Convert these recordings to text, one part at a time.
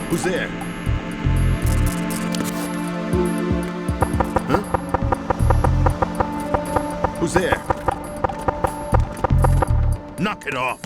Who's there? Huh? Who's there? Knock it off.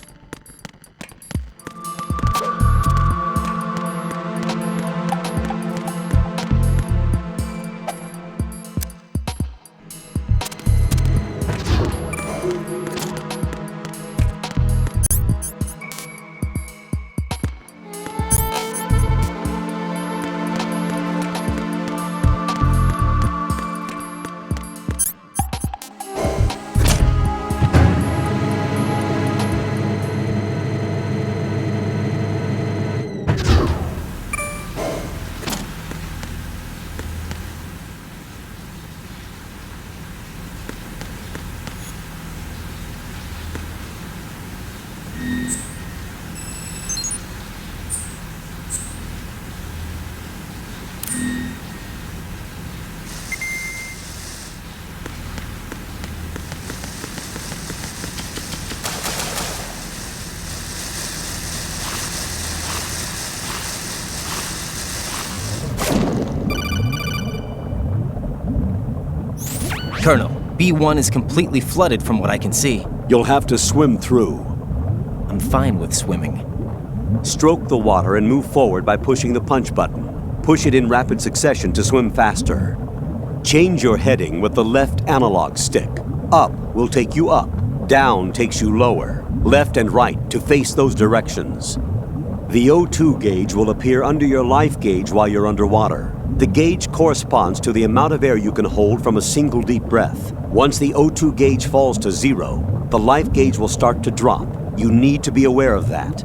Colonel, B1 is completely flooded from what I can see. You'll have to swim through. I'm fine with swimming. Stroke the water and move forward by pushing the punch button. Push it in rapid succession to swim faster. Change your heading with the left analog stick. Up will take you up. Down takes you lower. Left and right to face those directions. The O2 gauge will appear under your life gauge while you're underwater. The gauge corresponds to the amount of air you can hold from a single deep breath. Once the O2 gauge falls to 0, the life gauge will start to drop. You need to be aware of that.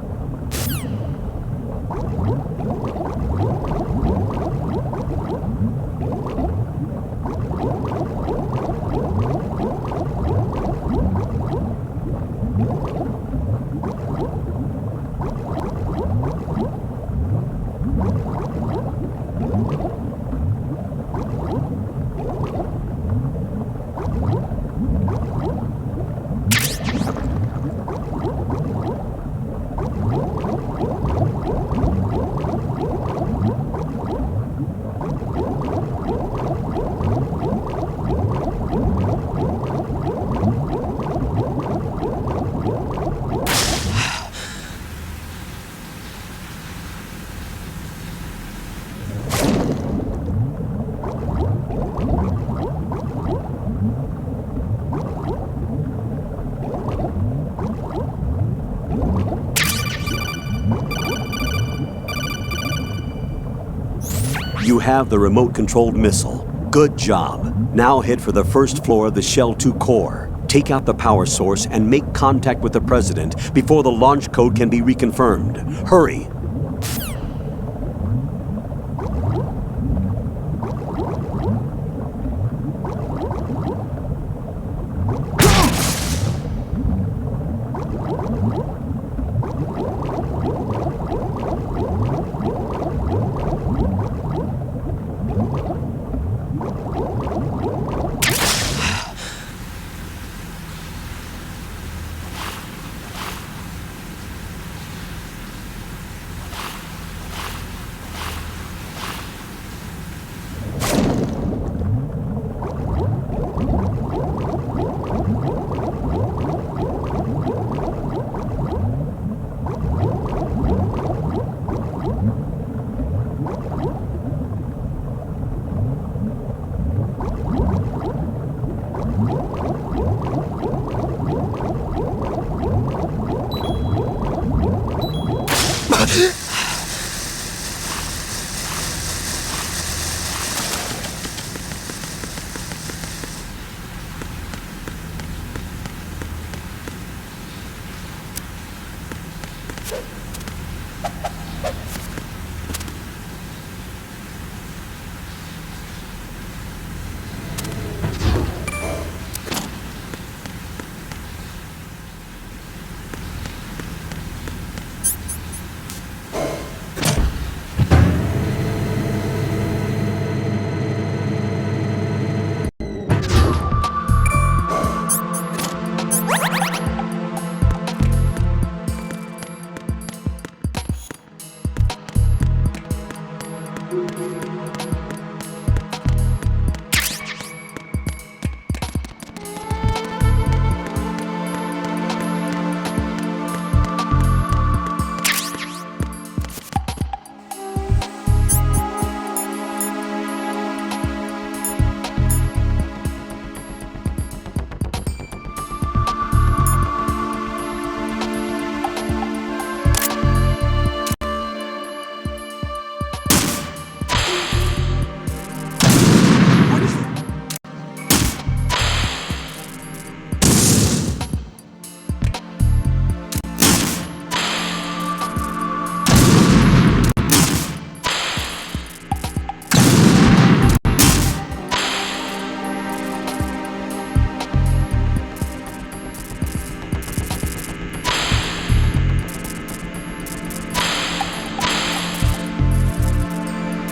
You have the remote-controlled missile. Good job. Now head for the first floor of the Shell 2 core. Take out the power source and make contact with the President before the launch code can be reconfirmed. Hurry!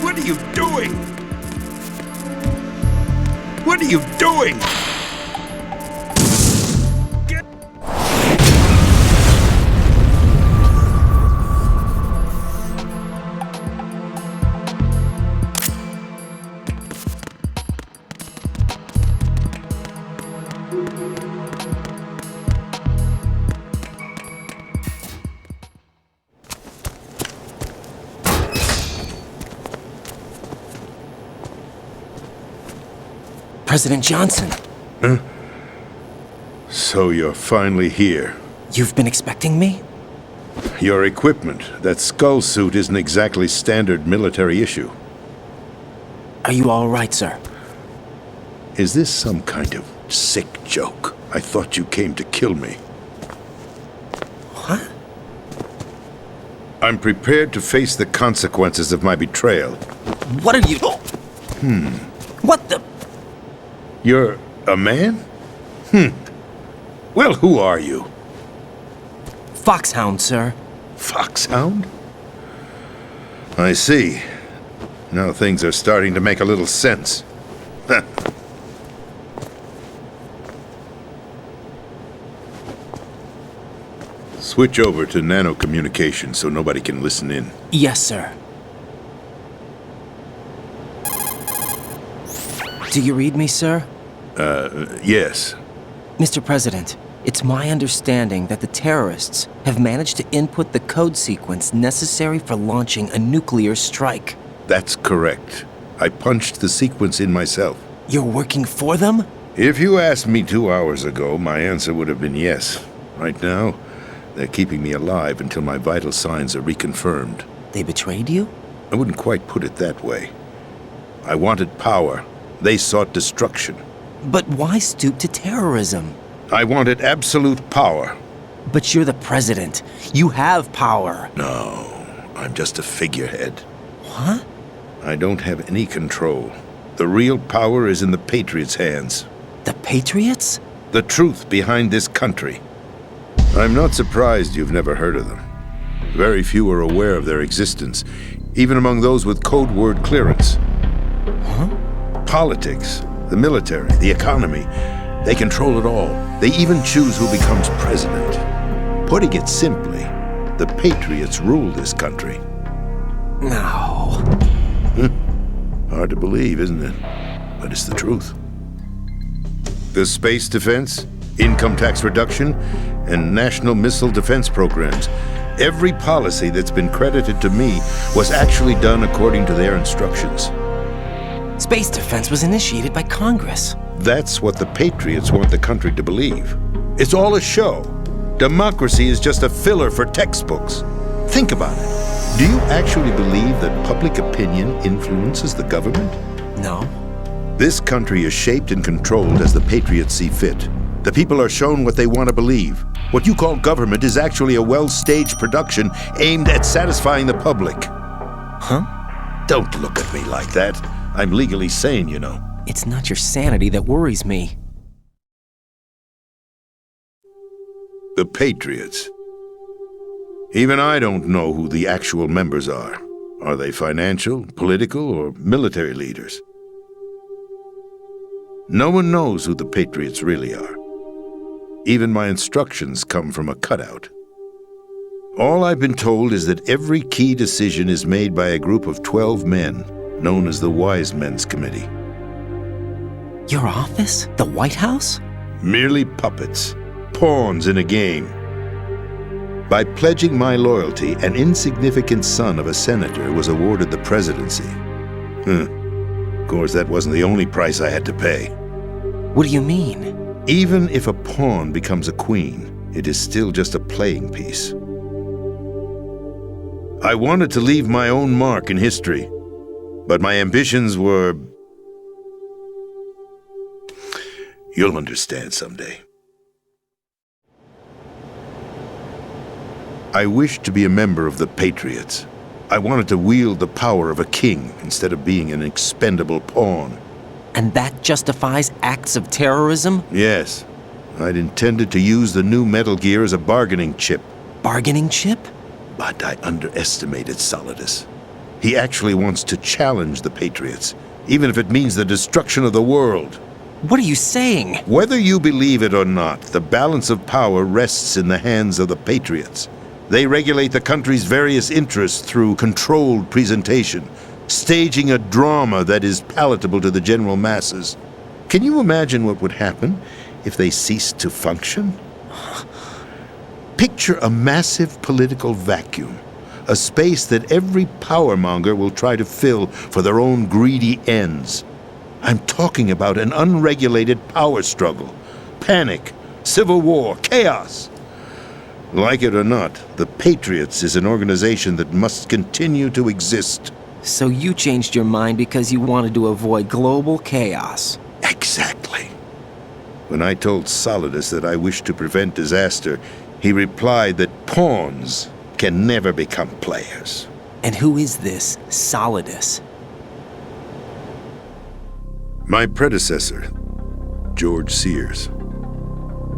What are you doing? What are you doing? Get... President Johnson, So you're finally here. you've been expecting me? Your equipment, that skull suit, isn't exactly standard military issue. Are you all right, sir? Is this some kind of sick joke? I thought you came to kill me. What? I'm prepared to face the consequences of my betrayal. What are you... What the... You're a man? Well, who are you? Foxhound, sir. Foxhound? I see. Now things are starting to make a little sense. Switch over to nano-communication so nobody can listen in. Yes, sir. Do you read me, sir? Yes. Mr. President, it's my understanding that the terrorists have managed to input the code sequence necessary for launching a nuclear strike. That's correct. I punched the sequence in myself. You're working for them? If you asked me 2 hours ago, my answer would have been yes. Right now, they're keeping me alive until my vital signs are reconfirmed. They betrayed you? I wouldn't quite put it that way. I wanted power. They sought destruction. But why stoop to terrorism? I wanted absolute power. But you're the president. You have power. No, I'm just a figurehead. What? I don't have any control. The real power is in the Patriots' hands. The Patriots? The truth behind this country. I'm not surprised you've never heard of them. Very few are aware of their existence, even among those with code word clearance. Huh? Politics, the military, the economy, they control it all. They even choose who becomes president. Putting it simply, the Patriots rule this country. No. Hard to believe, isn't it? But it's the truth. The space defense, income tax reduction, and national missile defense programs. Every policy that's been credited to me was actually done according to their instructions. Space defense was initiated by Congress. That's what the Patriots want the country to believe. It's all a show. Democracy is just a filler for textbooks. Think about it. Do you actually believe that public opinion influences the government? No. This country is shaped and controlled as the patriots see fit. The people are shown what they want to believe. What you call government is actually a well-staged production aimed at satisfying the public. Huh? Don't look at me like that. I'm legally sane, you know. It's not your sanity that worries me. The Patriots. Even I don't know who the actual members are. Are they financial, political, or military leaders? No one knows who the Patriots really are. Even my instructions come from a cutout. All I've been told is that every key decision is made by a group of 12 men, known as the Wise Men's Committee. Your office? The White House? Merely puppets, pawns in a game. By pledging my loyalty, an insignificant son of a senator was awarded the presidency. Of course, that wasn't the only price I had to pay. What do you mean? Even if a pawn becomes a queen, it is still just a playing piece. I wanted to leave my own mark in history, but my ambitions were... You'll understand someday. I wished to be a member of the Patriots. I wanted to wield the power of a king instead of being an expendable pawn. And that justifies acts of terrorism? Yes. I'd intended to use the new Metal Gear as a bargaining chip. Bargaining chip? But I underestimated Solidus. He actually wants to challenge the Patriots, even if it means the destruction of the world. What are you saying? Whether you believe it or not, the balance of power rests in the hands of the Patriots. They regulate the country's various interests through controlled presentation, staging a drama that is palatable to the general masses. Can you imagine what would happen if they ceased to function? Picture a massive political vacuum, a space that every powermonger will try to fill for their own greedy ends. I'm talking about an unregulated power struggle, panic, civil war, chaos. Like it or not, the Patriots is an organization that must continue to exist. So you changed your mind because you wanted to avoid global chaos. Exactly. When I told Solidus that I wished to prevent disaster, he replied that pawns can never become players. And who is this Solidus? My predecessor, George Sears.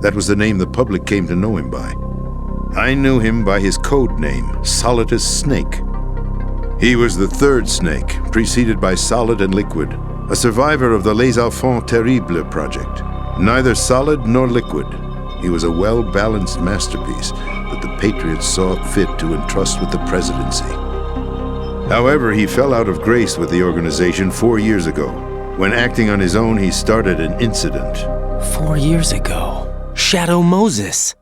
That was the name the public came to know him by. I knew him by his code name, Solidus Snake. He was the third snake, preceded by Solid and Liquid, a survivor of the Les Enfants Terribles project. Neither solid nor liquid, he was a well-balanced masterpiece that the Patriots saw fit to entrust with the presidency. However, he fell out of grace with the organization 4 years ago. When acting on his own, he started an incident. 4 years ago. Shadow Moses.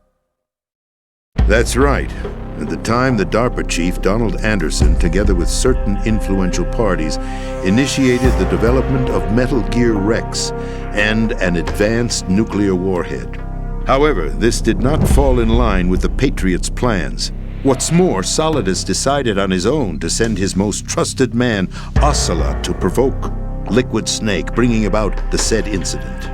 That's right. At the time, the DARPA chief, Donald Anderson, together with certain influential parties, initiated the development of Metal Gear Rex and an advanced nuclear warhead. However, this did not fall in line with the Patriots' plans. What's more, Solidus decided on his own to send his most trusted man, Ocelot, to provoke Liquid Snake, bringing about the said incident.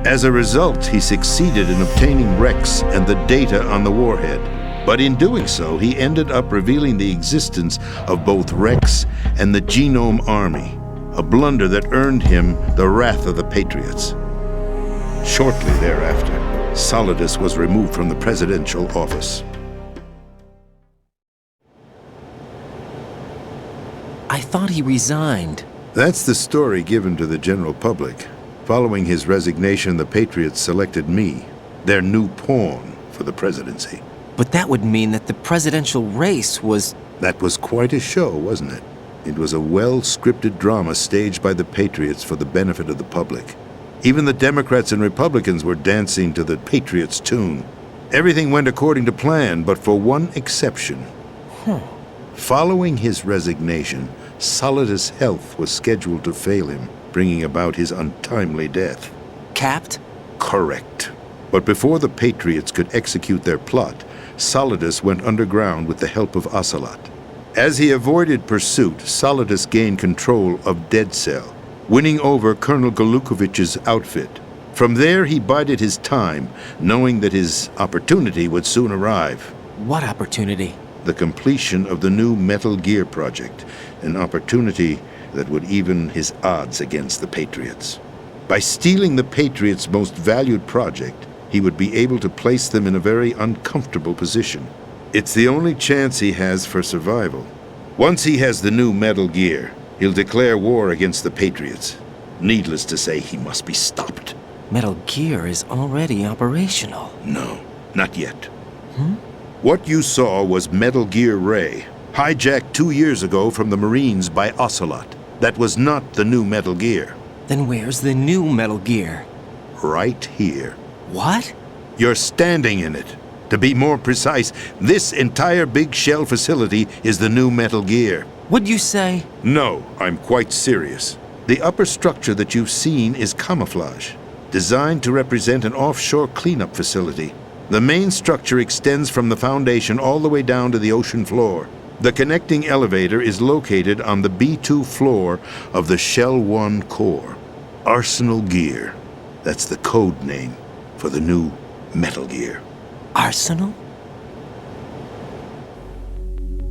As a result, he succeeded in obtaining Rex and the data on the warhead. But in doing so, he ended up revealing the existence of both Rex and the Genome Army, a blunder that earned him the wrath of the Patriots. Shortly thereafter, Solidus was removed from the presidential office. I thought he resigned. That's the story given to the general public. Following his resignation, the Patriots selected me, their new pawn, for the presidency. But that would mean that the presidential race was... That was quite a show, wasn't it? It was a well-scripted drama staged by the Patriots for the benefit of the public. Even the Democrats and Republicans were dancing to the Patriots' tune. Everything went according to plan, but for one exception. Following his resignation, Solidus' health was scheduled to fail him, bringing about his untimely death. Capped? Correct. But before the Patriots could execute their plot, Solidus went underground with the help of Ocelot. As he avoided pursuit, Solidus gained control of Dead Cell, winning over Colonel Golukovich's outfit. From there, he bided his time, knowing that his opportunity would soon arrive. What opportunity? The completion of the new Metal Gear project, an opportunity that would even his odds against the Patriots. By stealing the Patriots' most valued project, he would be able to place them in a very uncomfortable position. It's the only chance he has for survival. Once he has the new Metal Gear, he'll declare war against the Patriots. Needless to say, he must be stopped. Metal Gear is already operational. No, not yet. What you saw was Metal Gear Ray, hijacked 2 years ago from the Marines by Ocelot. That was not the new Metal Gear. Then where's the new Metal Gear? Right here. What? You're standing in it. To be more precise, this entire big shell facility is the new Metal Gear. What'd you say? No, I'm quite serious. The upper structure that you've seen is camouflage, designed to represent an offshore cleanup facility. The main structure extends from the foundation all the way down to the ocean floor. The connecting elevator is located on the B2 floor of the Shell 1 core. Arsenal Gear. That's the code name for the new Metal Gear. Arsenal?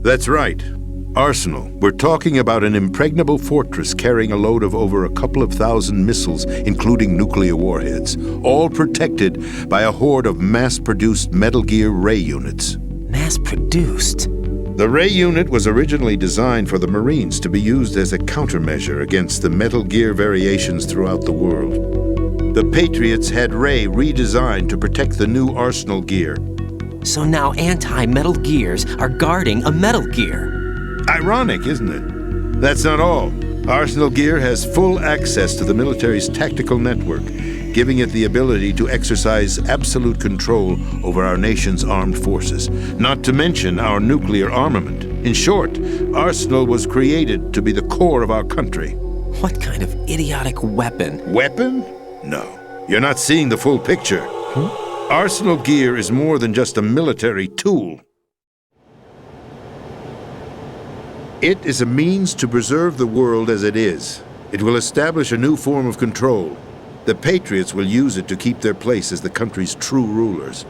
That's right. Arsenal. We're talking about an impregnable fortress carrying a load of over a couple of thousand missiles, including nuclear warheads, all protected by a horde of mass-produced Metal Gear Ray units. Mass-produced? The Ray unit was originally designed for the Marines to be used as a countermeasure against the Metal Gear variations throughout the world. The Patriots had Ray redesigned to protect the new Arsenal Gear. So now anti-Metal Gears are guarding a Metal Gear. Ironic, isn't it? That's not all. Arsenal Gear has full access to the military's tactical network, giving it the ability to exercise absolute control over our nation's armed forces, not to mention our nuclear armament. In short, Arsenal was created to be the core of our country. What kind of idiotic weapon? Weapon? No. You're not seeing the full picture. Arsenal Gear is more than just a military tool. It is a means to preserve the world as it is. It will establish a new form of control. The Patriots will use it to keep their place as the country's true rulers.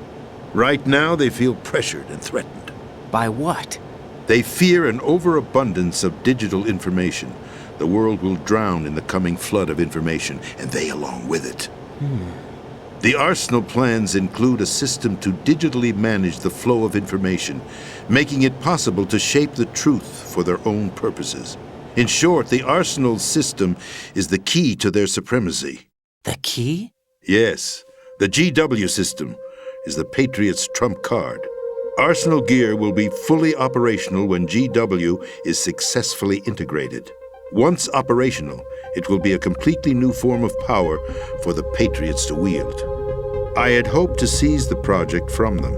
Right now, they feel pressured and threatened. By what? They fear an overabundance of digital information. The world will drown in the coming flood of information, and they along with it. The Arsenal plans include a system to digitally manage the flow of information, making it possible to shape the truth for their own purposes. In short, the Arsenal system is the key to their supremacy. The key? Yes, the GW system is the Patriots' trump card. Arsenal Gear will be fully operational when GW is successfully integrated. Once operational, it will be a completely new form of power for the Patriots to wield. I had hoped to seize the project from them,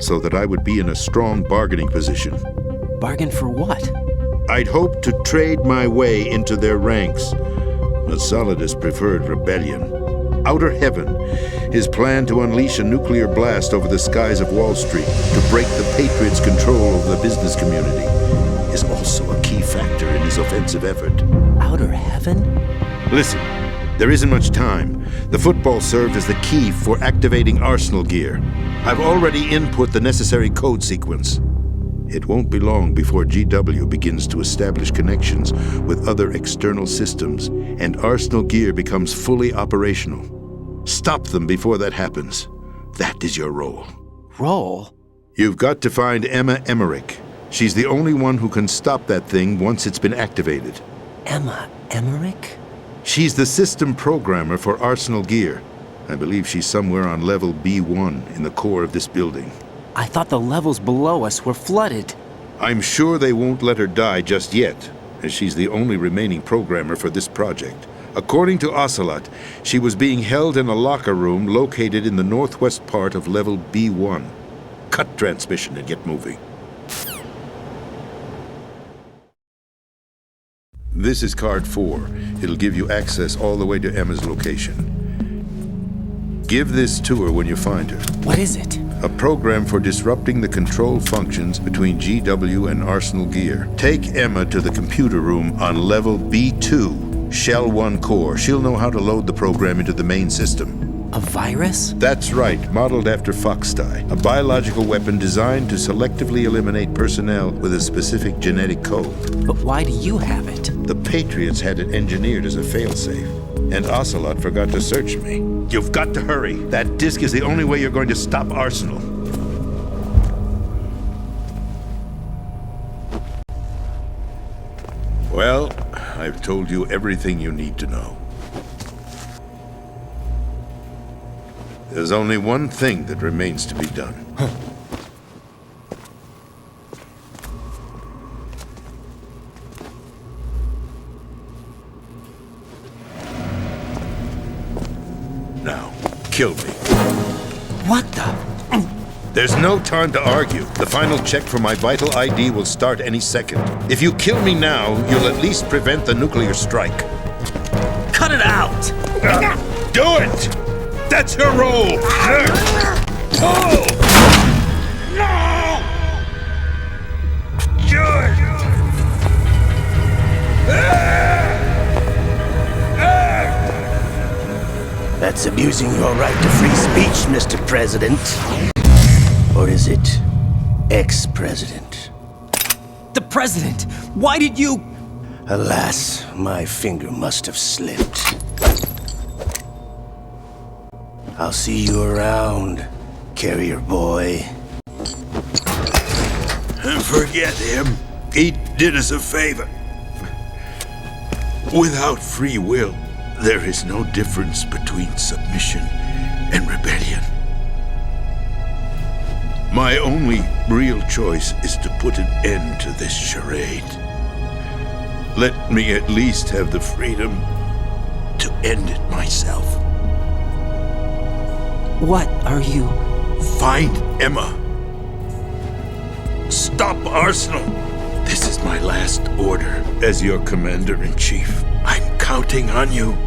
so that I would be in a strong bargaining position. Bargain for what? I'd hoped to trade my way into their ranks, but Solidus preferred rebellion. Outer Heaven, his plan to unleash a nuclear blast over the skies of Wall Street to break the Patriots' control over the business community, is also a key factor in his offensive effort. Outer Heaven? Listen, there isn't much time. The football served as the key for activating Arsenal Gear. I've already input the necessary code sequence. It won't be long before GW begins to establish connections with other external systems, and Arsenal Gear becomes fully operational. Stop them before that happens. That is your role. Role? You've got to find Emma Emmerich. She's the only one who can stop that thing once it's been activated. Emma Emmerich? She's the system programmer for Arsenal Gear. I believe she's somewhere on level B1 in the core of this building. I thought the levels below us were flooded. I'm sure they won't let her die just yet, as she's the only remaining programmer for this project. According to Ocelot, she was being held in a locker room located in the northwest part of level B1. Cut transmission and get moving. This is card 4. It'll give you access all the way to Emma's location. Give this to her when you find her. What is it? A program for disrupting the control functions between GW and Arsenal gear. Take Emma to the computer room on level B2, Shell 1 core. She'll know how to load the program into the main system. A virus? That's right, modeled after Foxdie. A biological weapon designed to selectively eliminate personnel with a specific genetic code. But why do you have it? The Patriots had it engineered as a failsafe, and Ocelot forgot to search me. You've got to hurry. That disk is the only way you're going to stop Arsenal. Well, I've told you everything you need to know. There's only one thing that remains to be done. Now, kill me. What the? There's no time to argue. The final check for my vital ID will start any second. If you kill me now, you'll at least prevent the nuclear strike. Cut it out! Do it! That's your role! Oh! No! Do it! That's abusing your right to free speech, Mr. President. Or is it ex-president? The president! Why did you... Alas, my finger must have slipped. I'll see you around, carrier boy. Forget him. He did us a favor. Without free will, there is no difference between submission and rebellion. My only real choice is to put an end to this charade. Let me at least have the freedom to end it myself. What are you... Find Emma. Stop Arsenal. This is my last order as your commander-in-chief. I'm counting on you.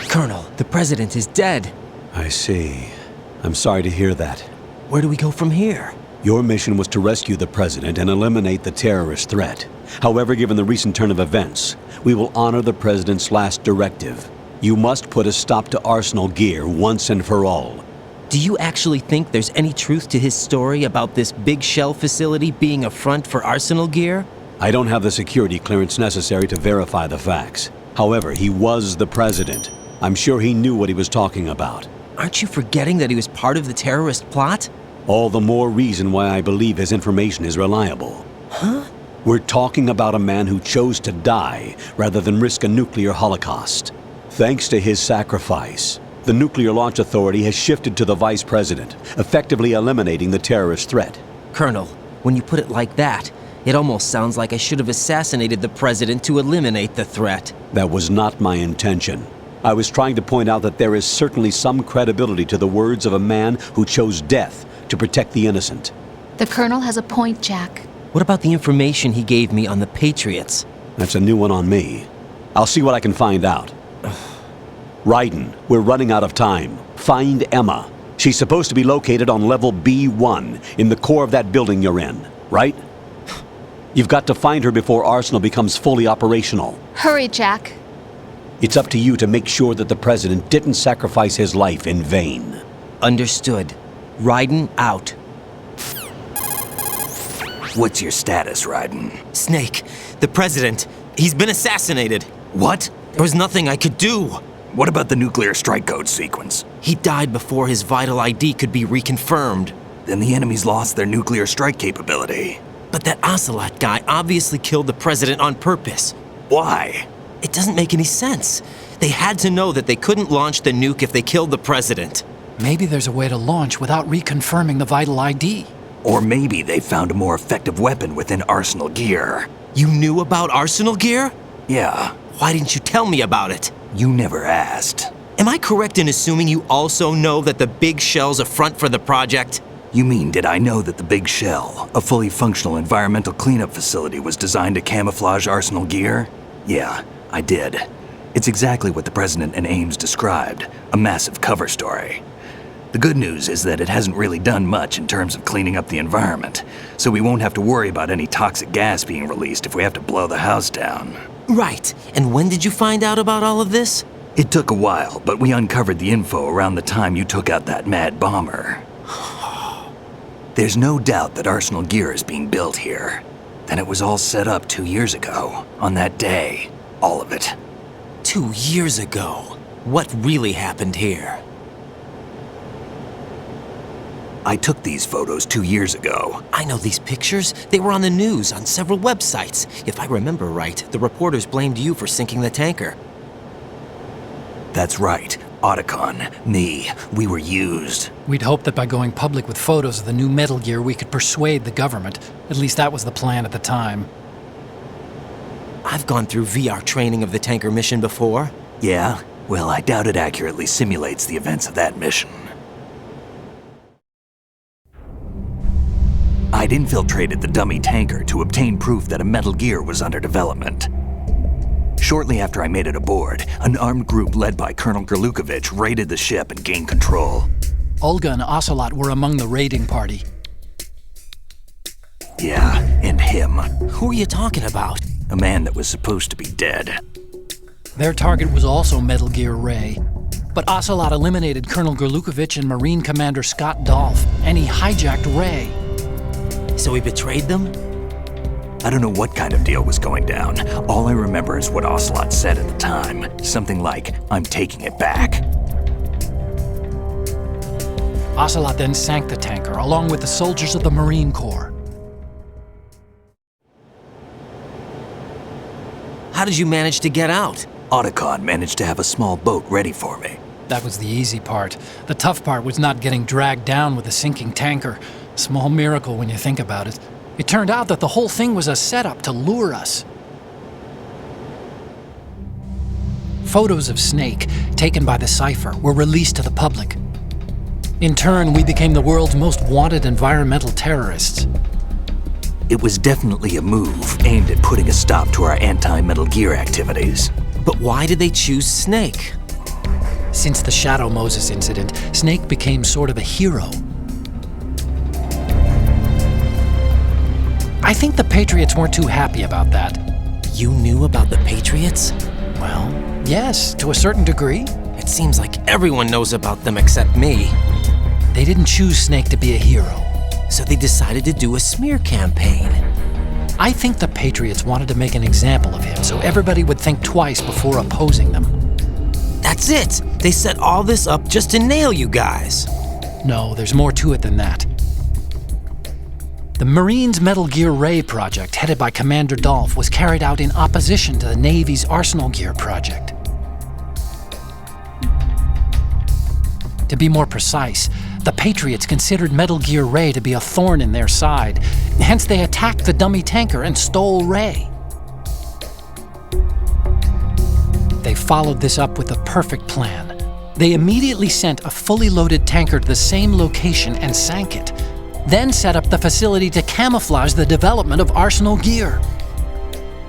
Colonel, the president is dead. I see. I'm sorry to hear that. Where do we go from here? Your mission was to rescue the president and eliminate the terrorist threat. However, given the recent turn of events, we will honor the president's last directive. You must put a stop to Arsenal gear once and for all. Do you actually think there's any truth to his story about this big shell facility being a front for Arsenal gear? I don't have the security clearance necessary to verify the facts. However, he was the president. I'm sure he knew what he was talking about. Aren't you forgetting that he was part of the terrorist plot? All the more reason why I believe his information is reliable. Huh? We're talking about a man who chose to die rather than risk a nuclear holocaust. Thanks to his sacrifice, the Nuclear Launch Authority has shifted to the vice president, effectively eliminating the terrorist threat. Colonel, when you put it like that, it almost sounds like I should have assassinated the president to eliminate the threat. That was not my intention. I was trying to point out that there is certainly some credibility to the words of a man who chose death to protect the innocent. The Colonel has a point, Jack. What about the information he gave me on the Patriots? That's a new one on me. I'll see what I can find out. Raiden, we're running out of time. Find Emma. She's supposed to be located on level B1 in the core of that building you're in, right? You've got to find her before Arsenal becomes fully operational. Hurry, Jack. It's up to you to make sure that the president didn't sacrifice his life in vain. Understood. Raiden out. What's your status, Raiden? Snake, the president, he's been assassinated. What? There was nothing I could do. What about the nuclear strike code sequence? He died before his vital ID could be reconfirmed. Then the enemy's lost their nuclear strike capability. But that Ocelot guy obviously killed the president on purpose. Why? It doesn't make any sense. They had to know that they couldn't launch the nuke if they killed the president. Maybe there's a way to launch without reconfirming the vital ID. Or maybe they found a more effective weapon within Arsenal gear. You knew about Arsenal gear? Yeah. Why didn't you tell me about it? You never asked. Am I correct in assuming you also know that the big shell's a front for the project? You mean, did I know that the Big Shell, a fully functional environmental cleanup facility, was designed to camouflage Arsenal gear? Yeah, I did. It's exactly what the President and Ames described, a massive cover story. The good news is that it hasn't really done much in terms of cleaning up the environment, so we won't have to worry about any toxic gas being released if we have to blow the house down. Right. And when did you find out about all of this? It took a while, but we uncovered the info around the time you took out that mad bomber. There's no doubt that Arsenal gear is being built here. And it was all set up 2 years ago, on that day. All of it. 2 years ago. What really happened here? I took these photos 2 years ago. I know these pictures. They were on the news, on several websites. If I remember right, the reporters blamed you for sinking the tanker. That's right. Otacon, me, we were used. We'd hoped that by going public with photos of the new Metal Gear, we could persuade the government. At least that was the plan at the time. I've gone through VR training of the tanker mission before. Yeah? Well, I doubt it accurately simulates the events of that mission. I'd infiltrated the dummy tanker to obtain proof that a Metal Gear was under development. Shortly after I made it aboard, an armed group led by Colonel Gerlukovich raided the ship and gained control. Olga and Ocelot were among the raiding party. Yeah, and him. Who are you talking about? A man that was supposed to be dead. Their target was also Metal Gear Ray. But Ocelot eliminated Colonel Gerlukovich and Marine Commander Scott Dolph, and he hijacked Ray. So he betrayed them? I don't know what kind of deal was going down. All I remember is what Ocelot said at the time. Something like, "I'm taking it back." Ocelot then sank the tanker, along with the soldiers of the Marine Corps. How did you manage to get out? Otacon managed to have a small boat ready for me. That was the easy part. The tough part was not getting dragged down with a sinking tanker. Small miracle when you think about it. It turned out that the whole thing was a setup to lure us. Photos of Snake, taken by the Cypher, were released to the public. In turn, we became the world's most wanted environmental terrorists. It was definitely a move aimed at putting a stop to our anti-Metal Gear activities. But why did they choose Snake? Since the Shadow Moses incident, Snake became sort of a hero. I think the Patriots weren't too happy about that. You knew about the Patriots? Well, yes, to a certain degree. It seems like everyone knows about them except me. They didn't choose Snake to be a hero. So they decided to do a smear campaign. I think the Patriots wanted to make an example of him so everybody would think twice before opposing them. That's it! They set all this up just to nail you guys. No, there's more to it than that. The Marines' Metal Gear Ray project, headed by Commander Dolph, was carried out in opposition to the Navy's Arsenal Gear project. To be more precise, the Patriots considered Metal Gear Ray to be a thorn in their side. Hence, they attacked the dummy tanker and stole Ray. They followed this up with a perfect plan. They immediately sent a fully loaded tanker to the same location and sank it. Then set up the facility to camouflage the development of Arsenal Gear.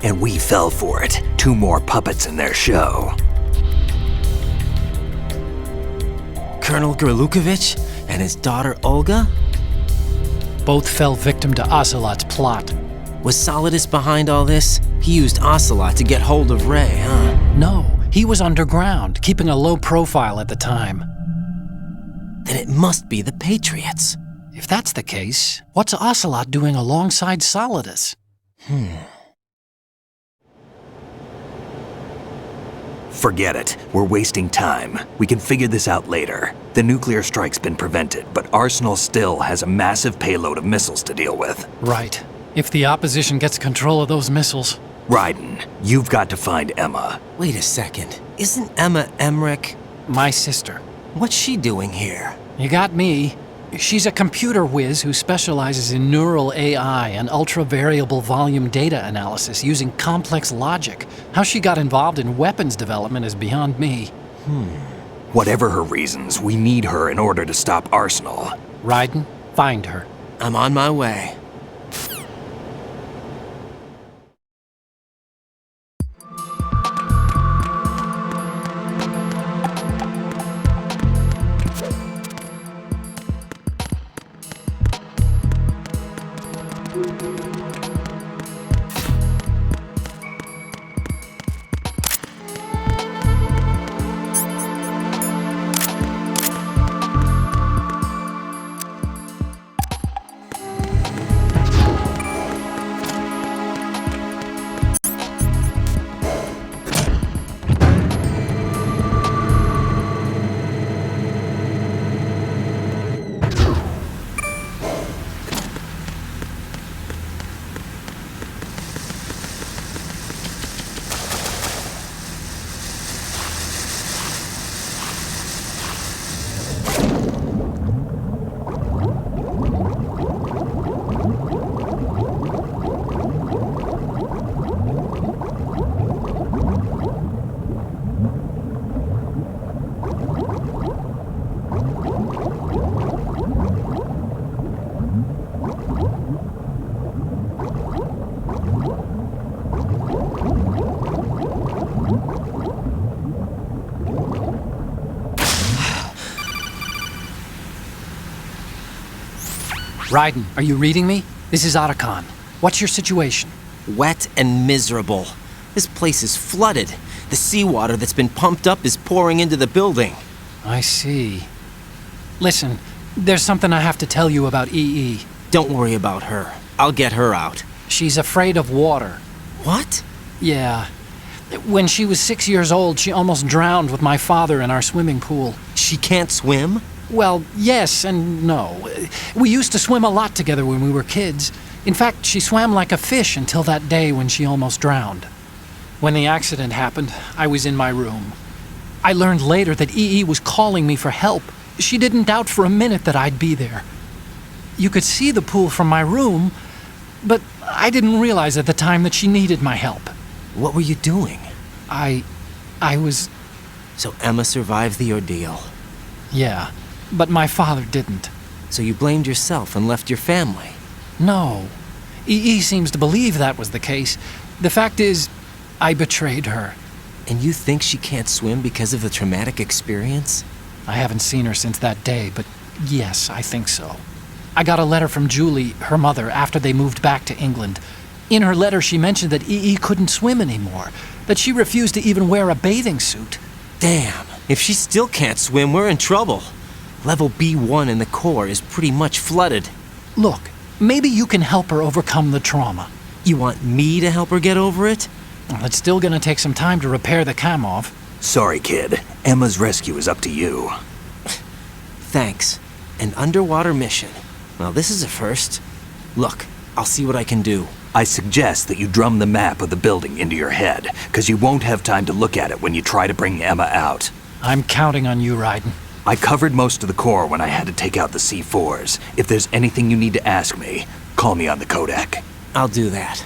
And we fell for it. 2 more puppets in their show. Colonel Gerlukovich and his daughter Olga? Both fell victim to Ocelot's plot. Was Solidus behind all this? He used Ocelot to get hold of Ray, huh? No, he was underground, keeping a low profile at the time. Then it must be the Patriots. If that's the case, what's Ocelot doing alongside Solidus? Forget it. We're wasting time. We can figure this out later. The nuclear strike's been prevented, but Arsenal still has a massive payload of missiles to deal with. Right. If the opposition gets control of those missiles. Raiden, you've got to find Emma. Wait a second. Isn't Emma Emmerich? My sister. What's she doing here? You got me. She's a computer whiz who specializes in neural AI and ultra-variable volume data analysis using complex logic. How she got involved in weapons development is beyond me. Whatever her reasons, we need her in order to stop Arsenal. Raiden, find her. I'm on my way. Raiden, are you reading me? This is Otacon. What's your situation? Wet and miserable. This place is flooded. The seawater that's been pumped up is pouring into the building. I see. Listen, there's something I have to tell you about EE. Don't worry about her. I'll get her out. She's afraid of water. What? Yeah. When she was 6 years old, she almost drowned with my father in our swimming pool. She can't swim? Well, yes and no. We used to swim a lot together when we were kids. In fact, she swam like a fish until that day when she almost drowned. When the accident happened, I was in my room. I learned later that EE was calling me for help. She didn't doubt for a minute that I'd be there. You could see the pool from my room, but I didn't realize at the time that she needed my help. What were you doing? I was... So Emma survived the ordeal. Yeah, but my father didn't. So you blamed yourself and left your family? No. EE seems to believe that was the case. The fact is, I betrayed her. And you think she can't swim because of the traumatic experience? I haven't seen her since that day, but yes, I think so. I got a letter from Julie, her mother, after they moved back to England. In her letter, she mentioned that EE couldn't swim anymore, that she refused to even wear a bathing suit. Damn, if she still can't swim, we're in trouble. Level B1 in the core is pretty much flooded. Look, maybe you can help her overcome the trauma. You want me to help her get over it? Well, it's still gonna take some time to repair the Kamov. Sorry, kid. Emma's rescue is up to you. Thanks. An underwater mission. Well, this is a first. Look, I'll see what I can do. I suggest that you drum the map of the building into your head, because you won't have time to look at it when you try to bring Emma out. I'm counting on you, Raiden. I covered most of the core when I had to take out the C4s. If there's anything you need to ask me, call me on the codec. I'll do that.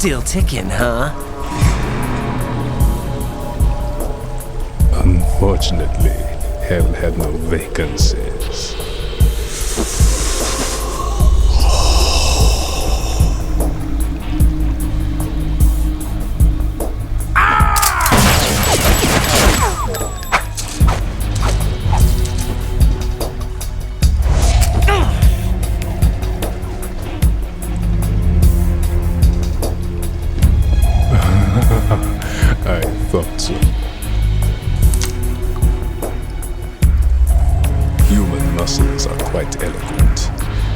Still ticking, huh? Unfortunately, hell had no vacancies. I thought so. Human muscles are quite eloquent.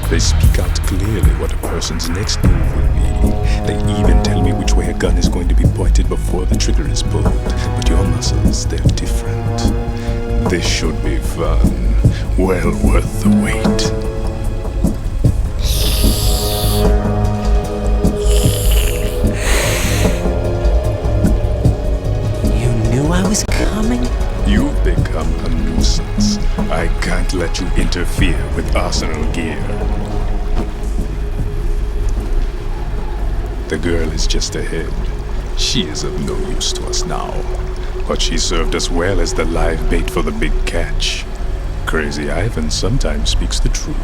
They speak out clearly what a person's next move will be. They even tell me which way a gun is going to be pointed before the trigger is pulled. But your muscles, they're different. This should be fun. Well worth the wait. I was coming? You've become a nuisance. I can't let you interfere with arsenal gear. The girl is just ahead. She is of no use to us now. But she served us well as the live bait for the big catch. Crazy Ivan sometimes speaks the truth.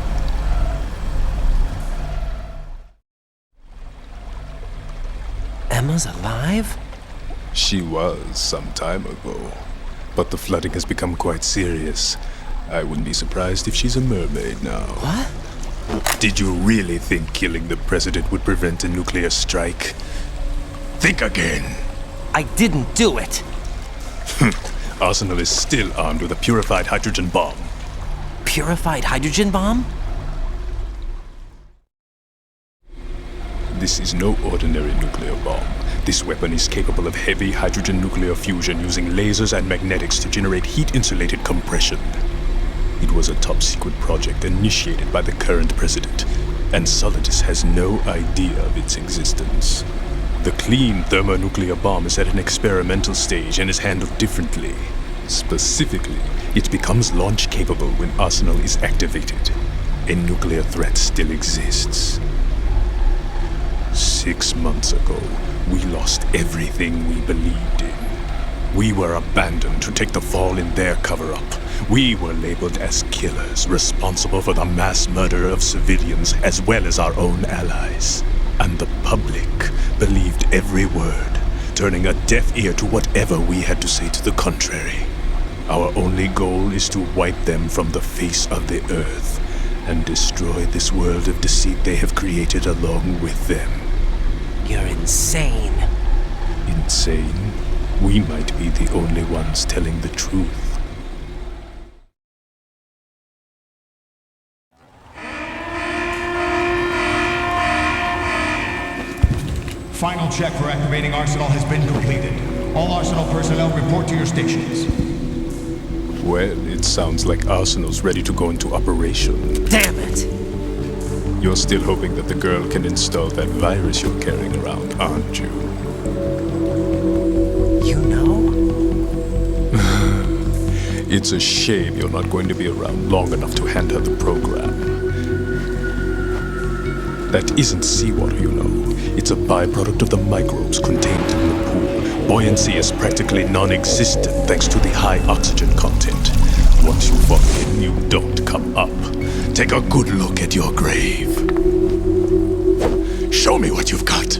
Emma's alive? She was some time ago, but the flooding has become quite serious. I wouldn't be surprised if she's a mermaid now. What? Did you really think killing the president would prevent a nuclear strike? Think again. I didn't do it. Arsenal is still armed with a purified hydrogen bomb. Purified hydrogen bomb? This is no ordinary nuclear bomb. This weapon is capable of heavy hydrogen nuclear fusion using lasers and magnetics to generate heat-insulated compression. It was a top-secret project initiated by the current president, and Solidus has no idea of its existence. The clean thermonuclear bomb is at an experimental stage and is handled differently. Specifically, it becomes launch-capable when Arsenal is activated. A nuclear threat still exists. 6 months ago, we lost everything we believed in. We were abandoned to take the fall in their cover-up. We were labeled as killers, responsible for the mass murder of civilians as well as our own allies. And the public believed every word, turning a deaf ear to whatever we had to say to the contrary. Our only goal is to wipe them from the face of the earth and destroy this world of deceit they have created along with them. You're insane. Insane? We might be the only ones telling the truth. Final check for activating Arsenal has been completed. All Arsenal personnel report to your stations. Well, it sounds like Arsenal's ready to go into operation. Damn it! You're still hoping that the girl can install that virus you're carrying around, aren't you? You know? It's a shame you're not going to be around long enough to hand her the program. That isn't seawater, you know. It's a byproduct of the microbes contained in the pool. Buoyancy is practically non-existent thanks to the high oxygen content. Once you fall in, you don't come up. Take a good look at your grave. Show me what you've got.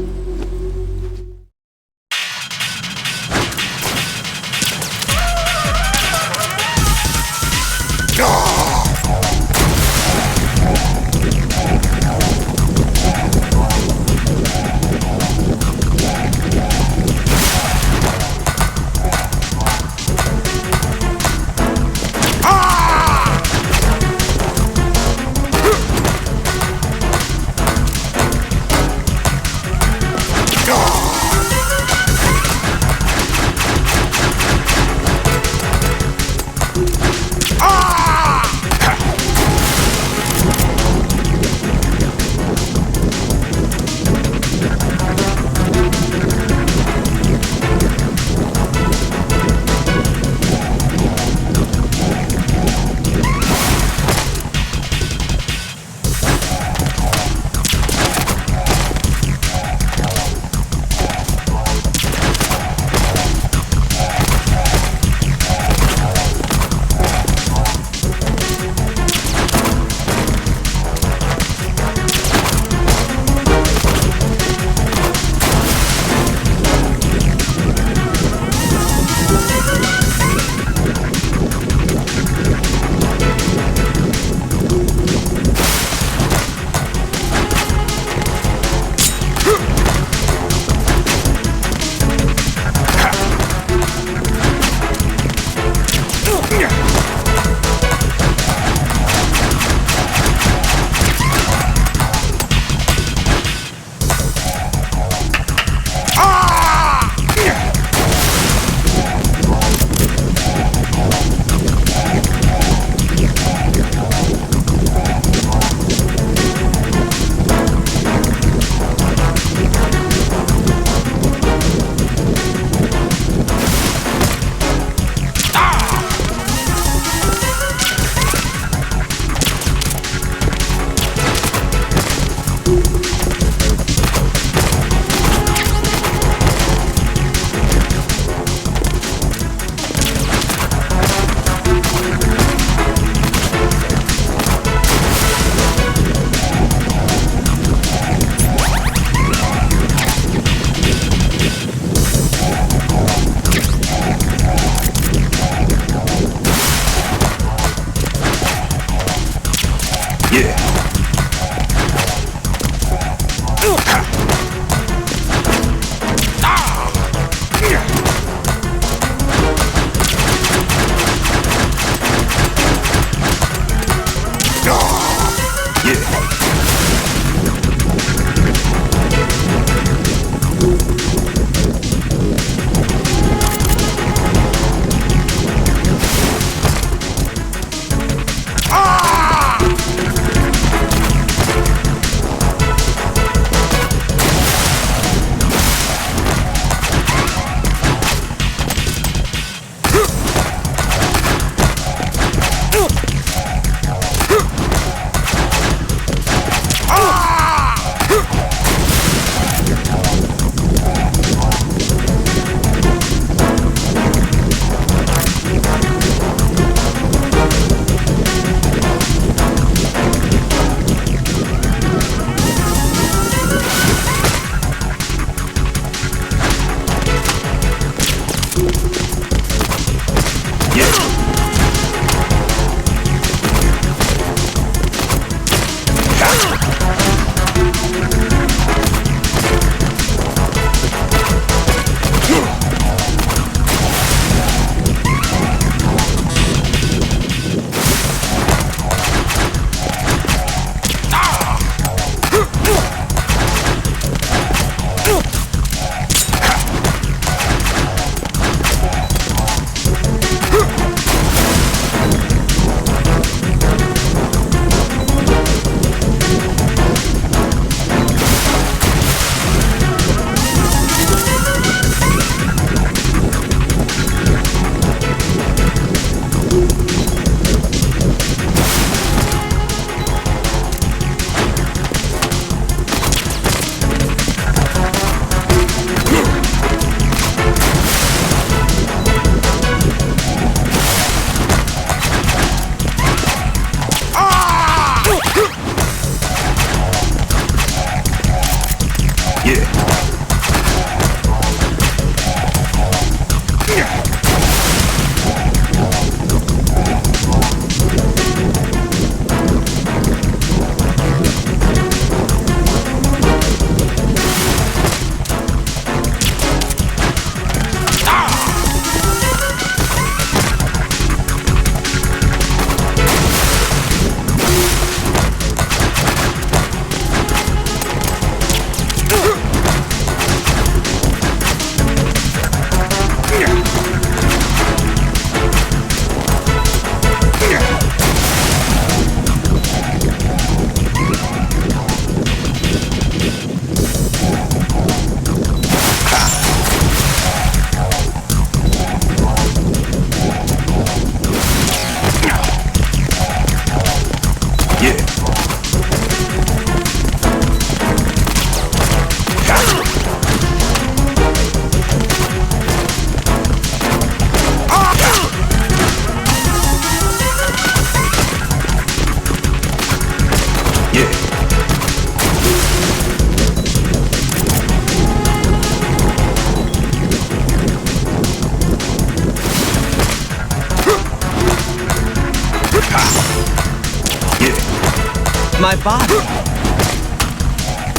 my body.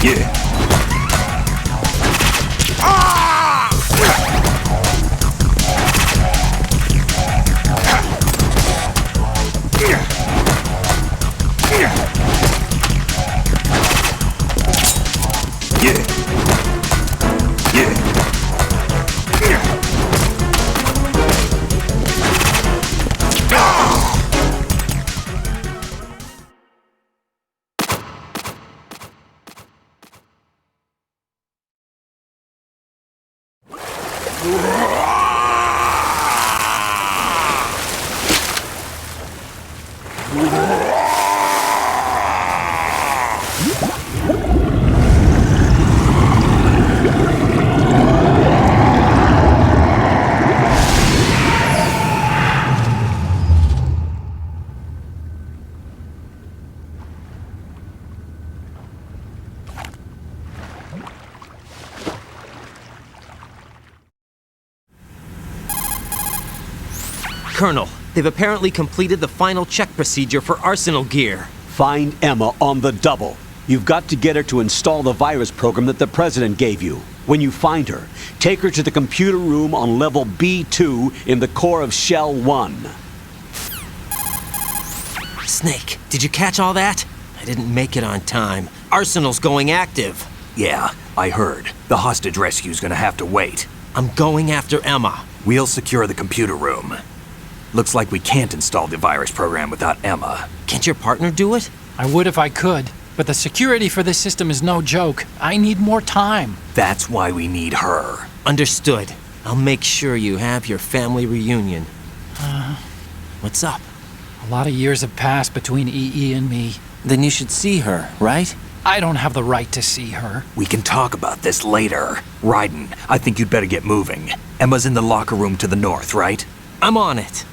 Yeah. Colonel, they've apparently completed the final check procedure for arsenal gear. Find Emma on the double. You've got to get her to install the virus program that the President gave you. When you find her, take her to the computer room on level B2 in the core of Shell 1. Snake, did you catch all that? I didn't make it on time. Arsenal's going active. Yeah, I heard. The hostage rescue's gonna have to wait. I'm going after Emma. We'll secure the computer room. Looks like we can't install the virus program without Emma. Can't your partner do it? I would if I could, but the security for this system is no joke. I need more time. That's why we need her. Understood. I'll make sure you have your family reunion. What's up? A lot of years have passed between EE and me. Then you should see her, right? I don't have the right to see her. We can talk about this later. Raiden, I think you'd better get moving. Emma's in the locker room to the north, right? I'm on it.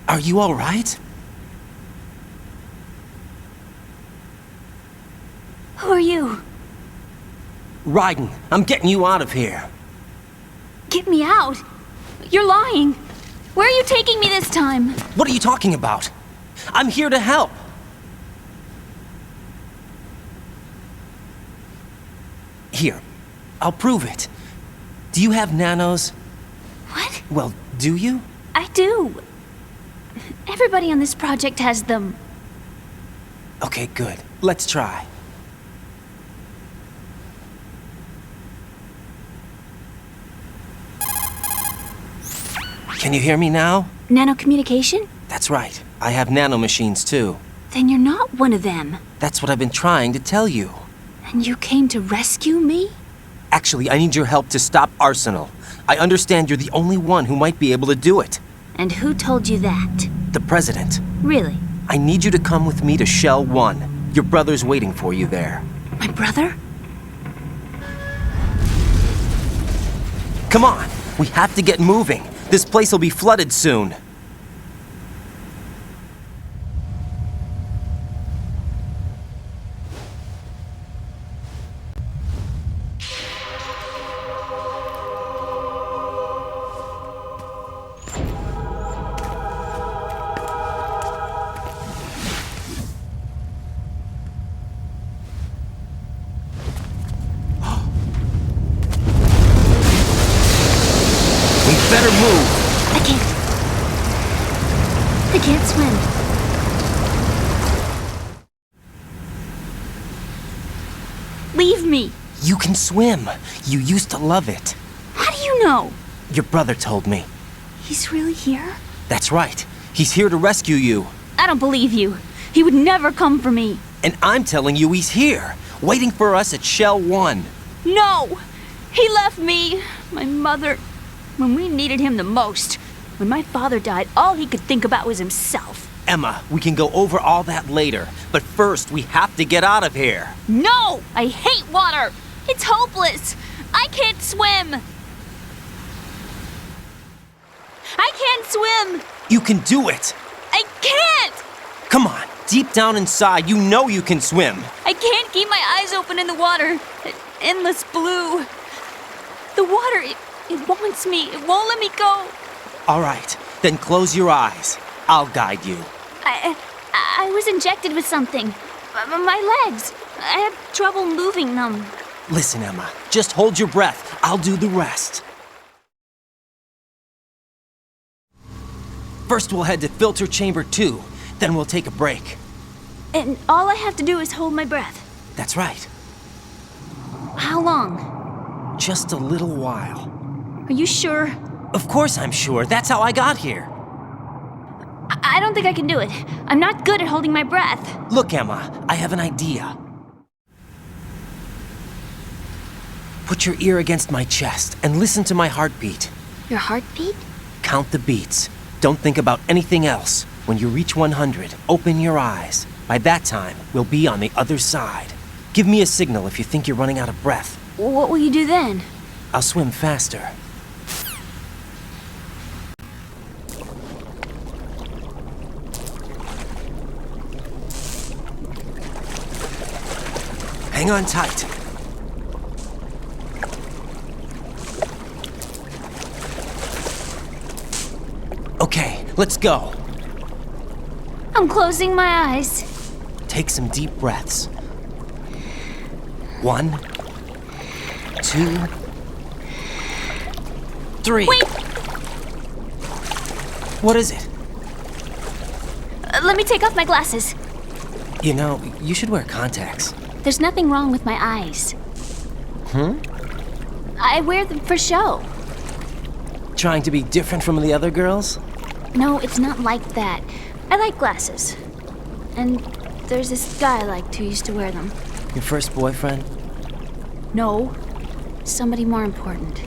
Are you all right? Who are you? Raiden, I'm getting you out of here. Get me out? You're lying. Where are you taking me this time? What are you talking about? I'm here to help. Here, I'll prove it. Do you have nanos? What? Well, do you? I do. Everybody on this project has them. Okay, good. Let's try. Can you hear me now? Nanocommunication? That's right. I have nanomachines too. Then you're not one of them. That's what I've been trying to tell you. And you came to rescue me? Actually, I need your help to stop Arsenal. I understand you're the only one who might be able to do it. And who told you that? The President. Really? I need you to come with me to Shell 1. Your brother's waiting for you there. My brother? Come on, we have to get moving. This place will be flooded soon. Better move. I can't swim. Leave me. You can swim. You used to love it. How do you know? Your brother told me. He's really here? That's right. He's here to rescue you. I don't believe you. He would never come for me. And I'm telling you he's here, waiting for us at Shell 1. No! He left me, my mother, when we needed him the most. When my father died, all he could think about was himself. Emma, we can go over all that later, but first we have to get out of here. No! I hate water! It's hopeless! I can't swim! I can't swim! You can do it! I can't! Come on, deep down inside, you know you can swim. I can't keep my eyes open in the water. Endless blue. The water, it wants me. It won't let me go. All right, then close your eyes. I'll guide you. I was injected with something. My legs. I have trouble moving them. Listen, Emma, just hold your breath. I'll do the rest. First, we'll head to filter chamber 2. Then we'll take a break. And all I have to do is hold my breath. That's right. How long? Just a little while. Are you sure? Of course I'm sure. That's how I got here. I don't think I can do it. I'm not good at holding my breath. Look, Emma, I have an idea. Put your ear against my chest and listen to my heartbeat. Your heartbeat? Count the beats. Don't think about anything else. When you reach 100, open your eyes. By that time, we'll be on the other side. Give me a signal if you think you're running out of breath. What will you do then? I'll swim faster. Hang on tight. Okay, let's go. I'm closing my eyes. Take some deep breaths. 1, 2, 3. Wait! What is it? Let me take off my glasses. You know, you should wear contacts. There's nothing wrong with my eyes. I wear them for show. Trying to be different from the other girls? No, it's not like that. I like glasses. And there's this guy I liked who used to wear them. Your first boyfriend? No. Somebody more important.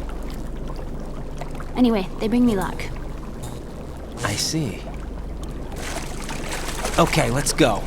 Anyway, they bring me luck. I see. Okay, let's go.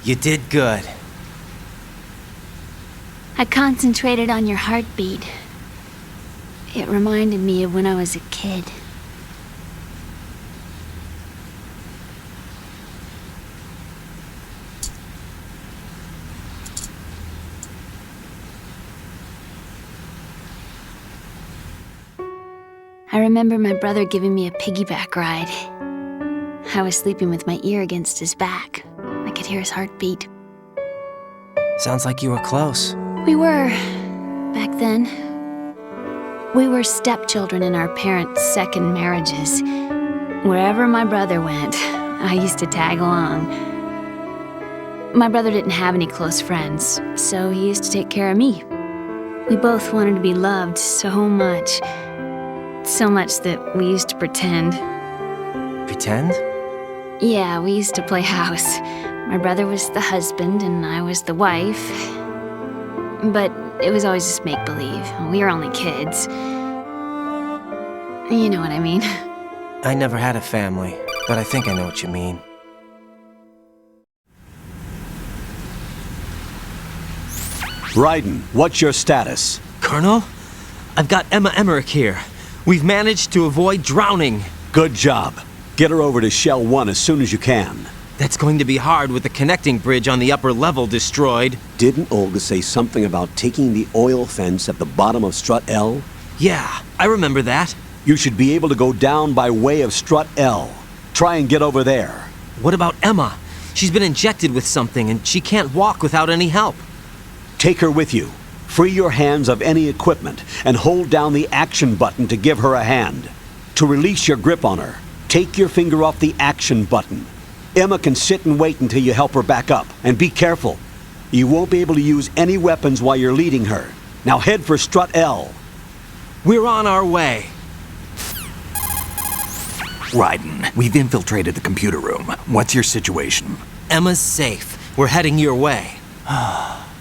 You did good. I concentrated on your heartbeat. It reminded me of when I was a kid. I remember my brother giving me a piggyback ride. I was sleeping with my ear against his back. I could hear his heartbeat. Sounds like you were close. We were, back then. We were stepchildren in our parents' second marriages. Wherever my brother went, I used to tag along. My brother didn't have any close friends, so he used to take care of me. We both wanted to be loved so much. So much that we used to pretend. Pretend? Yeah, we used to play house. My brother was the husband and I was the wife. But it was always just make-believe. We were only kids. You know what I mean. I never had a family, but I think I know what you mean. Raiden, what's your status? Colonel? I've got Emma Emmerich here. We've managed to avoid drowning. Good job. Get her over to Shell 1 as soon as you can. That's going to be hard with the connecting bridge on the upper level destroyed. Didn't Olga say something about taking the oil fence at the bottom of Strut L? Yeah, I remember that. You should be able to go down by way of Strut L. Try and get over there. What about Emma? She's been injected with something and she can't walk without any help. Take her with you. Free your hands of any equipment and hold down the action button to give her a hand. To release your grip on her, take your finger off the action button. Emma can sit and wait until you help her back up. And be careful. You won't be able to use any weapons while you're leading her. Now head for Strut L. We're on our way. Raiden, we've infiltrated the computer room. What's your situation? Emma's safe. We're heading your way.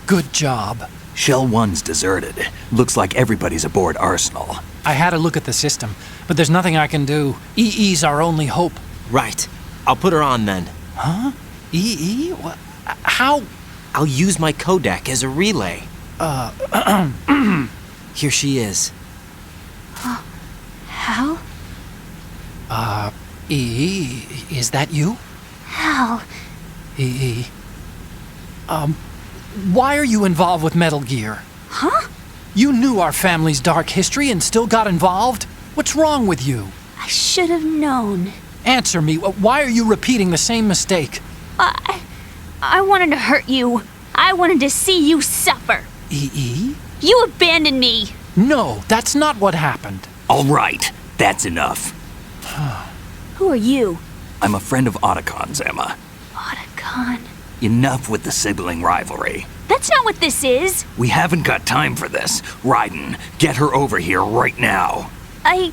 Good job. Shell 1's deserted. Looks like everybody's aboard Arsenal. I had a look at the system, but there's nothing I can do. EE's our only hope. Right. I'll put her on then. Huh? EE? What? How? I'll use my codec as a relay. Here she is. Hal? EE, is that you? Hal. EE. Why are you involved with Metal Gear? Huh? You knew our family's dark history and still got involved? What's wrong with you? I should have known. Answer me. Why are you repeating the same mistake? I wanted to hurt you. I wanted to see you suffer. EE? You abandoned me. No, that's not what happened. All right, that's enough. Who are you? I'm a friend of Otacon's, Emma. Otacon. Enough with the sibling rivalry. That's not what this is. We haven't got time for this. Raiden, get her over here right now. I...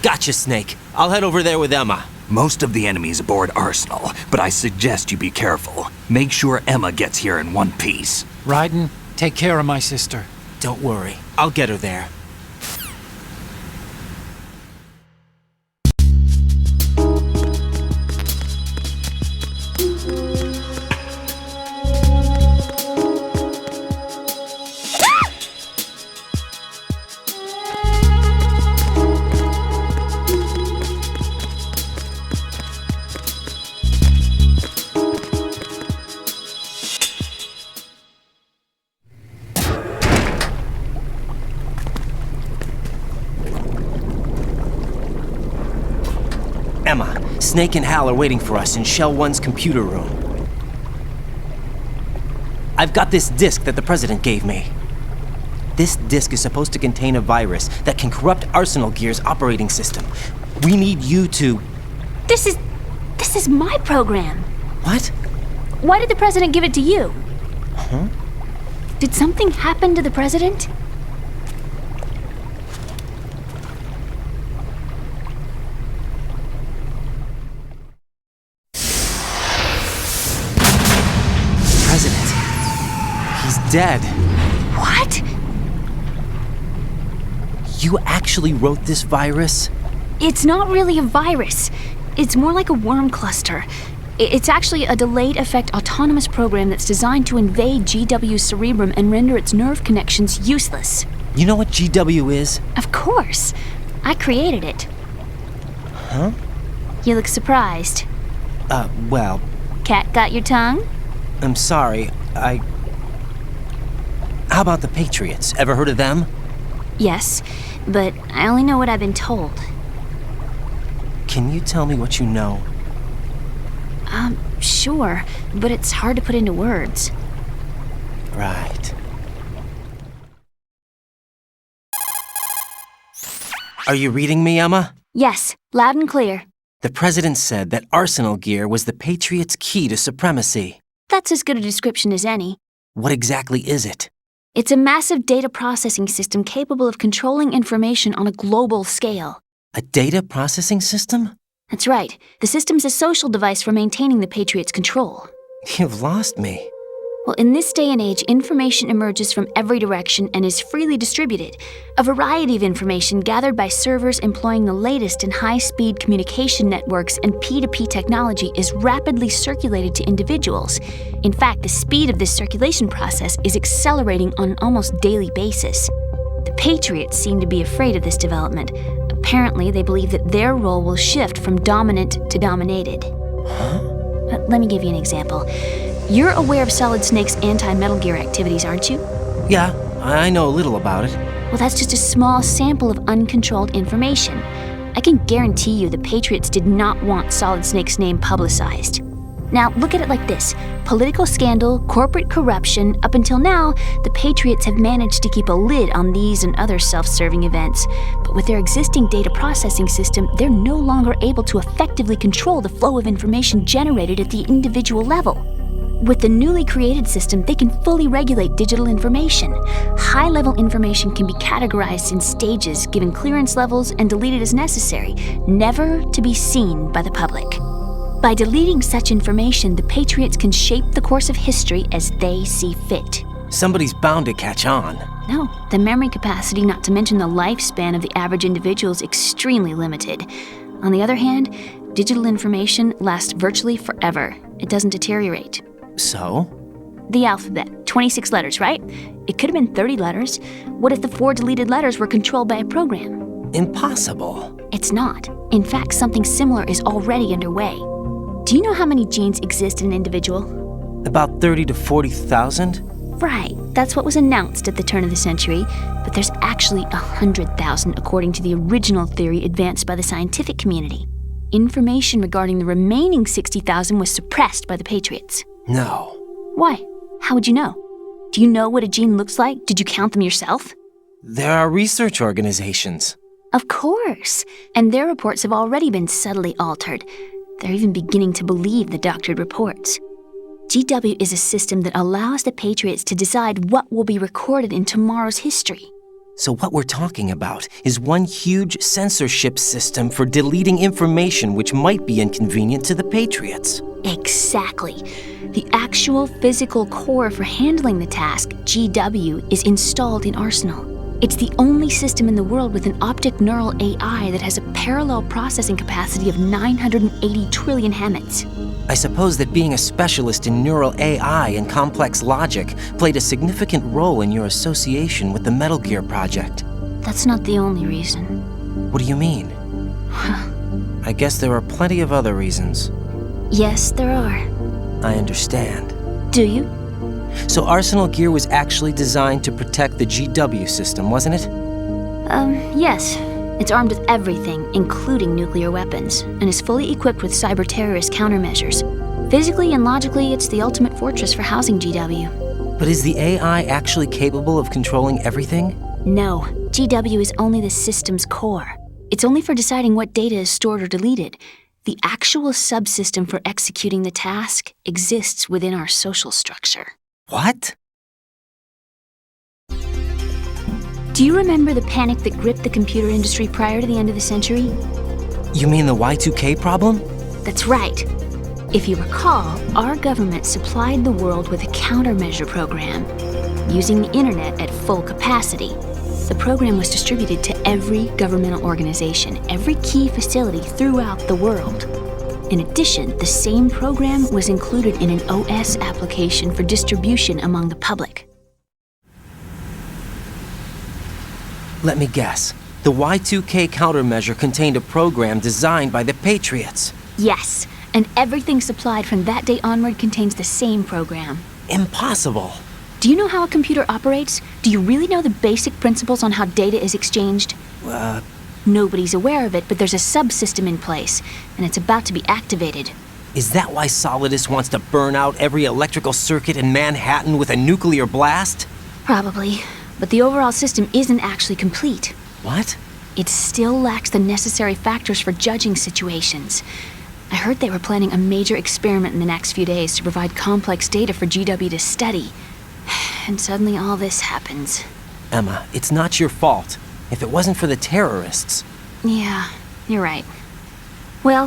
Gotcha, Snake. I'll head over there with Emma. Most of the enemy's aboard Arsenal, but I suggest you be careful. Make sure Emma gets here in one piece. Raiden, take care of my sister. Don't worry. I'll get her there. Emma, Snake and Hal are waiting for us in Shell 1's computer room. I've got this disk that the President gave me. This disk is supposed to contain a virus that can corrupt Arsenal Gear's operating system. We need you to... This is my program. What? Why did the President give it to you? Huh? Did something happen to the President? He's dead. What? You actually wrote this virus? It's not really a virus. It's more like a worm cluster. It's actually a delayed effect autonomous program that's designed to invade GW's cerebrum and render its nerve connections useless. You know what GW is? Of course. I created it. Huh? You look surprised. Well... Cat got your tongue? I'm sorry, How about the Patriots? Ever heard of them? Yes, but I only know what I've been told. Can you tell me what you know? Sure, but it's hard to put into words. Right. Are you reading me, Emma? Yes, loud and clear. The president said that arsenal gear was the Patriots' key to supremacy. That's as good a description as any. What exactly is it? It's a massive data processing system capable of controlling information on a global scale. A data processing system? That's right. The system's a social device for maintaining the Patriots' control. You've lost me. Well, in this day and age, information emerges from every direction and is freely distributed. A variety of information gathered by servers employing the latest in high-speed communication networks and P2P technology is rapidly circulated to individuals. In fact, the speed of this circulation process is accelerating on an almost daily basis. The Patriots seem to be afraid of this development. Apparently, they believe that their role will shift from dominant to dominated. Huh? Let me give you an example. You're aware of Solid Snake's anti-Metal Gear activities, aren't you? Yeah, I know a little about it. Well, that's just a small sample of uncontrolled information. I can guarantee you the Patriots did not want Solid Snake's name publicized. Now, look at it like this. Political scandal, corporate corruption, up until now, the Patriots have managed to keep a lid on these and other self-serving events. But with their existing data processing system, they're no longer able to effectively control the flow of information generated at the individual level. With the newly created system, they can fully regulate digital information. High-level information can be categorized in stages, given clearance levels, and deleted as necessary, never to be seen by the public. By deleting such information, the Patriots can shape the course of history as they see fit. Somebody's bound to catch on. No, the memory capacity, not to mention the lifespan of the average individual, is extremely limited. On the other hand, digital information lasts virtually forever. It doesn't deteriorate. So? The alphabet, 26 letters, right? It could have been 30 letters. What if the 4 deleted letters were controlled by a program? Impossible. It's not. In fact, something similar is already underway. Do you know how many genes exist in an individual? About 30 to 40,000? Right, that's what was announced at the turn of the century, but there's actually 100,000 according to the original theory advanced by the scientific community. Information regarding the remaining 60,000 was suppressed by the Patriots. No. Why? How would you know? Do you know what a gene looks like? Did you count them yourself? There are research organizations. Of course, and their reports have already been subtly altered. They're even beginning to believe the doctored reports. GW is a system that allows the Patriots to decide what will be recorded in tomorrow's history. So what we're talking about is one huge censorship system for deleting information which might be inconvenient to the Patriots. Exactly. The actual physical core for handling the task, GW, is installed in Arsenal. It's the only system in the world with an optic neural AI that has a parallel processing capacity of 980 trillion Hammets. I suppose that being a specialist in neural AI and complex logic played a significant role in your association with the Metal Gear project. That's not the only reason. What do you mean? I guess there are plenty of other reasons. Yes, there are. I understand. Do you? So Arsenal Gear was actually designed to protect the GW system, wasn't it? Yes. It's armed with everything, including nuclear weapons, and is fully equipped with cyber-terrorist countermeasures. Physically and logically, it's the ultimate fortress for housing GW. But is the AI actually capable of controlling everything? No. GW is only the system's core. It's only for deciding what data is stored or deleted. The actual subsystem for executing the task exists within our social structure. What? Do you remember the panic that gripped the computer industry prior to the end of the century? You mean the Y2K problem? That's right. If you recall, our government supplied the world with a countermeasure program. Using the internet at full capacity, the program was distributed to every governmental organization, every key facility throughout the world. In addition, the same program was included in an OS application for distribution among the public. Let me guess. The Y2K countermeasure contained a program designed by the Patriots. Yes, and everything supplied from that day onward contains the same program. Impossible. Do you know how a computer operates? Do you really know the basic principles on how data is exchanged? Nobody's aware of it, but there's a subsystem in place, and it's about to be activated. Is that why Solidus wants to burn out every electrical circuit in Manhattan with a nuclear blast? Probably, but the overall system isn't actually complete. What? It still lacks the necessary factors for judging situations. I heard they were planning a major experiment in the next few days to provide complex data for GW to study. And suddenly all this happens. Emma, it's not your fault. If it wasn't for the terrorists... Yeah, you're right. Well,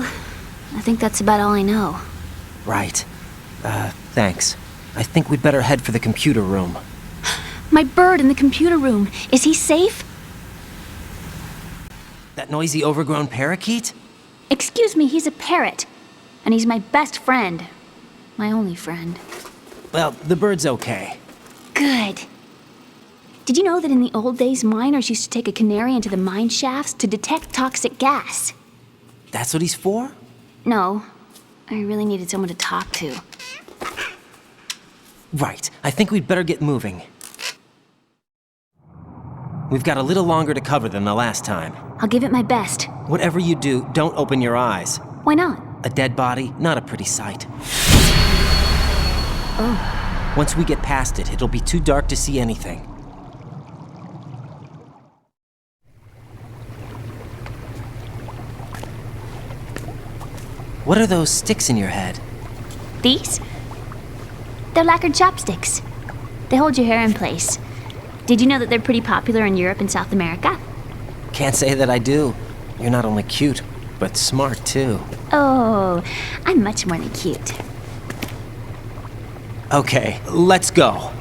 I think that's about all I know. Right. Thanks. I think we'd better head for the computer room. My bird in the computer room. Is he safe? That noisy overgrown parakeet? Excuse me, he's a parrot. And he's my best friend. My only friend. Well, the bird's okay. Good. Did you know that in the old days, miners used to take a canary into the mine shafts to detect toxic gas? That's what he's for? No. I really needed someone to talk to. Right. I think we'd better get moving. We've got a little longer to cover than the last time. I'll give it my best. Whatever you do, don't open your eyes. Why not? A dead body, not a pretty sight. Oh. Once we get past it, it'll be too dark to see anything. What are those sticks in your head? These? They're lacquered chopsticks. They hold your hair in place. Did you know that they're pretty popular in Europe and South America? Can't say that I do. You're not only cute, but smart too. Oh, I'm much more than cute. Okay, let's go.